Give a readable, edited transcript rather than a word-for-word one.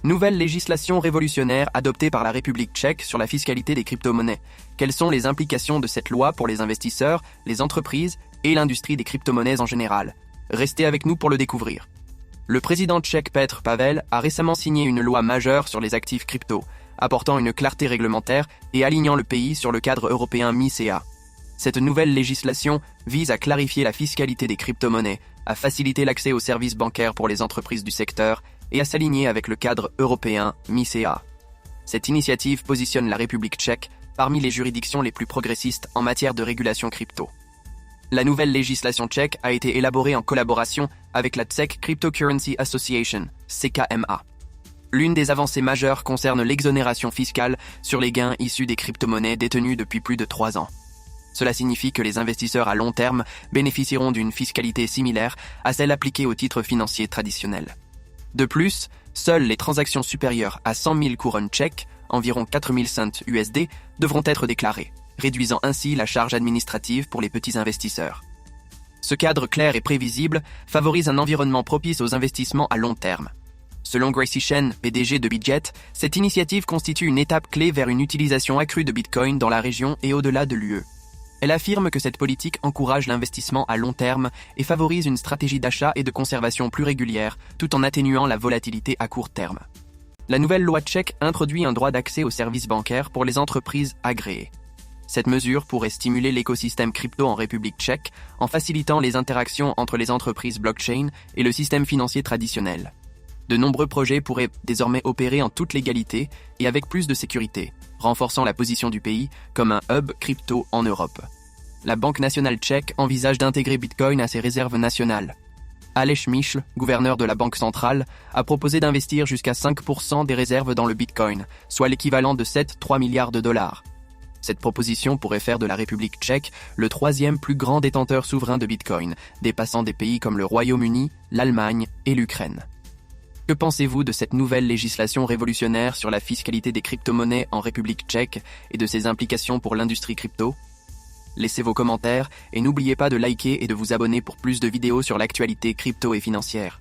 Nouvelle législation révolutionnaire adoptée par la République tchèque sur la fiscalité des crypto-monnaies. Quelles sont les implications de cette loi pour les investisseurs, les entreprises et l'industrie des crypto-monnaies en général? Restez avec nous pour le découvrir. Le président tchèque Petr Pavel a récemment signé une loi majeure sur les actifs crypto, apportant une clarté réglementaire et alignant le pays sur le cadre européen MiCA. Cette nouvelle législation vise à clarifier la fiscalité des crypto-monnaies, à faciliter l'accès aux services bancaires pour les entreprises du secteur et à s'aligner avec le cadre européen MiCA. Cette initiative positionne la République tchèque parmi les juridictions les plus progressistes en matière de régulation crypto. La nouvelle législation tchèque a été élaborée en collaboration avec la Czech Cryptocurrency Association, CKMA. L'une des avancées majeures concerne l'exonération fiscale sur les gains issus des crypto-monnaies détenues depuis plus de 3 ans. Cela signifie que les investisseurs à long terme bénéficieront d'une fiscalité similaire à celle appliquée aux titres financiers traditionnels. De plus, seules les transactions supérieures à 100 000 couronnes tchèques, environ 4 000 cents USD, devront être déclarées, réduisant ainsi la charge administrative pour les petits investisseurs. Ce cadre clair et prévisible favorise un environnement propice aux investissements à long terme. Selon Gracie Shen, PDG de Bitget, cette initiative constitue une étape clé vers une utilisation accrue de Bitcoin dans la région et au-delà de l'UE. Elle affirme que cette politique encourage l'investissement à long terme et favorise une stratégie d'achat et de conservation plus régulière, tout en atténuant la volatilité à court terme. La nouvelle loi tchèque introduit un droit d'accès aux services bancaires pour les entreprises agréées. Cette mesure pourrait stimuler l'écosystème crypto en République tchèque en facilitant les interactions entre les entreprises blockchain et le système financier traditionnel. De nombreux projets pourraient désormais opérer en toute légalité et avec plus de sécurité, renforçant la position du pays comme un hub crypto en Europe. La Banque nationale tchèque envisage d'intégrer Bitcoin à ses réserves nationales. Aleš Michl, gouverneur de la Banque centrale, a proposé d'investir jusqu'à 5% des réserves dans le Bitcoin, soit l'équivalent de 7,3 milliards de dollars. Cette proposition pourrait faire de la République tchèque le 3e plus grand détenteur souverain de Bitcoin, dépassant des pays comme le Royaume-Uni, l'Allemagne et l'Ukraine. Que pensez-vous de cette nouvelle législation révolutionnaire sur la fiscalité des crypto-monnaies en République tchèque et de ses implications pour l'industrie crypto? Laissez vos commentaires et n'oubliez pas de liker et de vous abonner pour plus de vidéos sur l'actualité crypto et financière.